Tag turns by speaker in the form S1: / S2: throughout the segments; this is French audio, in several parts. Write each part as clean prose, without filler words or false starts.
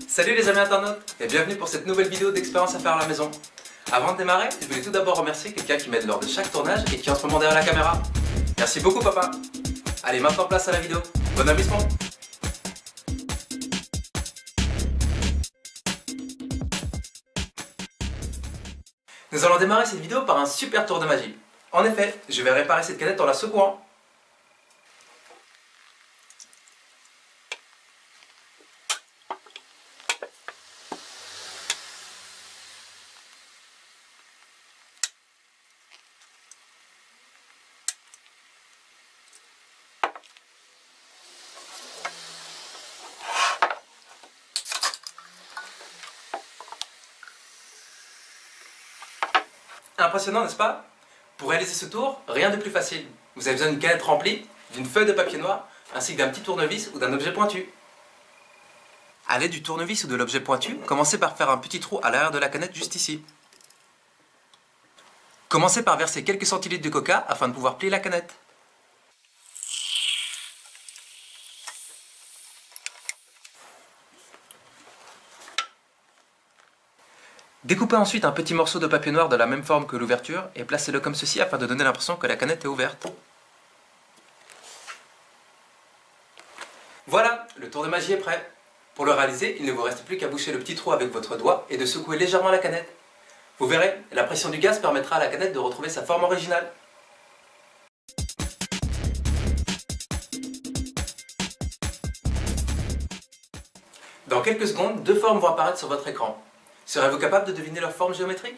S1: Salut les amis internautes et bienvenue pour cette nouvelle vidéo d'expérience à faire à la maison. Avant de démarrer, je voulais tout d'abord remercier quelqu'un qui m'aide lors de chaque tournage et qui est en ce moment derrière la caméra. Merci beaucoup papa. Allez, maintenant place à la vidéo. Bon amusement. Nous allons démarrer cette vidéo par un super tour de magie. En effet, je vais réparer cette canette en la secouant. Impressionnant, n'est-ce pas? Pour réaliser ce tour, rien de plus facile. Vous avez besoin d'une canette remplie, d'une feuille de papier noir, ainsi que d'un petit tournevis ou d'un objet pointu. À l'aide du tournevis ou de l'objet pointu, commencez par faire un petit trou à l'arrière de la canette juste ici. Commencez par verser quelques centilitres de coca afin de pouvoir plier la canette. Découpez ensuite un petit morceau de papier noir de la même forme que l'ouverture et placez-le comme ceci afin de donner l'impression que la canette est ouverte. Voilà, le tour de magie est prêt. Pour le réaliser, il ne vous reste plus qu'à boucher le petit trou avec votre doigt et de secouer légèrement la canette. Vous verrez, la pression du gaz permettra à la canette de retrouver sa forme originale. Dans quelques secondes, deux formes vont apparaître sur votre écran. Serez-vous capable de deviner leur forme géométrique?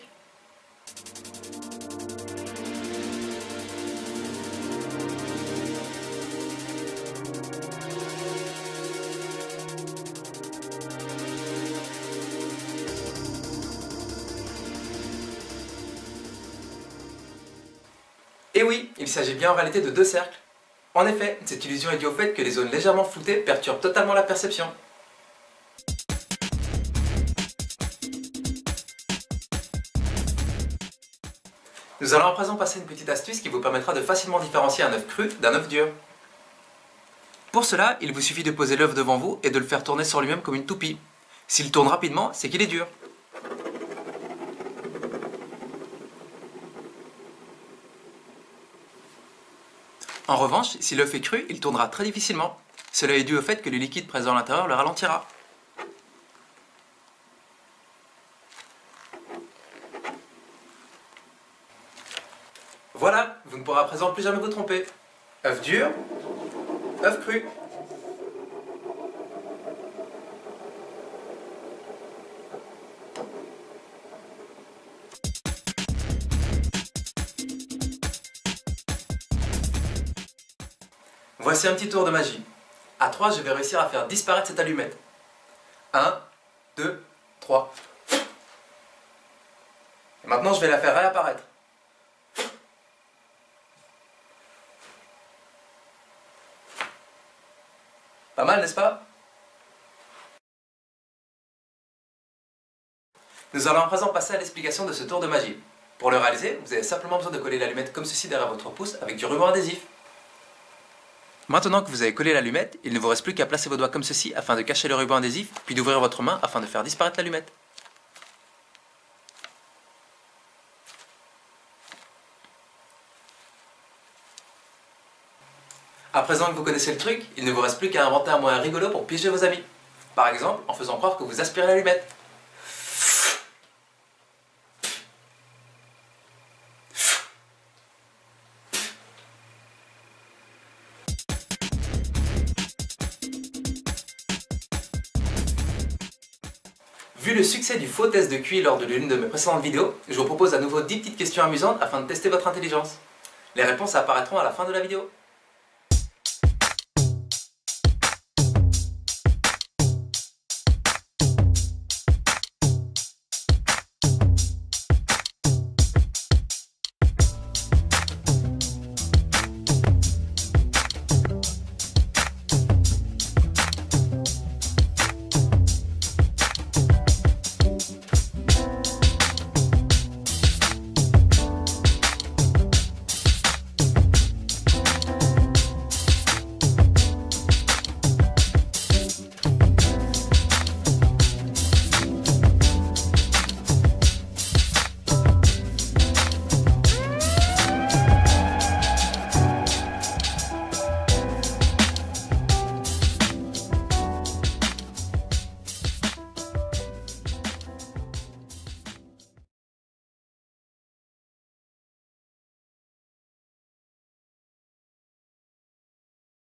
S1: Et oui, il s'agit bien en réalité de deux cercles. En effet, cette illusion est due au fait que les zones légèrement floutées perturbent totalement la perception. Nous allons à présent passer une petite astuce qui vous permettra de facilement différencier un œuf cru d'un œuf dur. Pour cela, il vous suffit de poser l'œuf devant vous et de le faire tourner sur lui-même comme une toupie. S'il tourne rapidement, c'est qu'il est dur. En revanche, si l'œuf est cru, il tournera très difficilement. Cela est dû au fait que le liquide présent à l'intérieur le ralentira. Voilà, vous ne pourrez à présent plus jamais vous tromper. œuf dur, œuf cru. Voici un petit tour de magie. À 3, je vais réussir à faire disparaître cette allumette. 1, 2, 3. Et maintenant, je vais la faire réapparaître. Pas mal, n'est-ce pas? Nous allons à présent passer à l'explication de ce tour de magie. Pour le réaliser, vous avez simplement besoin de coller l'allumette comme ceci derrière votre pouce avec du ruban adhésif. Maintenant que vous avez collé l'allumette, il ne vous reste plus qu'à placer vos doigts comme ceci afin de cacher le ruban adhésif, puis d'ouvrir votre main afin de faire disparaître l'allumette. À présent que vous connaissez le truc, il ne vous reste plus qu'à inventer un moyen rigolo pour piéger vos amis. Par exemple, en faisant croire que vous aspirez l'allumette. Vu le succès du faux test de QI lors de l'une de mes précédentes vidéos, je vous propose à nouveau 10 petites questions amusantes afin de tester votre intelligence. Les réponses apparaîtront à la fin de la vidéo.